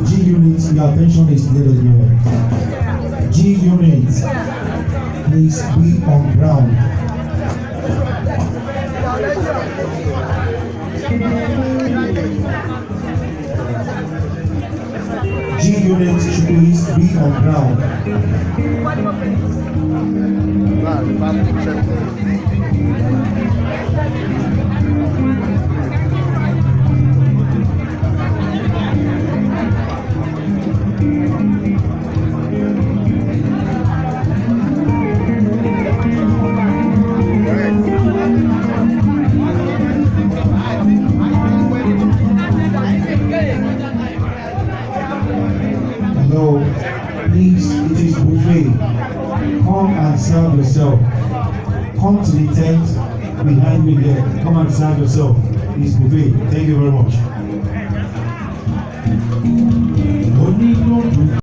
G-Unit, your attention is needed here. G-Unit, please be on ground. G-Unit, please be on ground. Hello, please, it is buffet. Come and serve yourself. Come to the tent behind me there. Come and serve yourself. It's buffet. Thank you very much.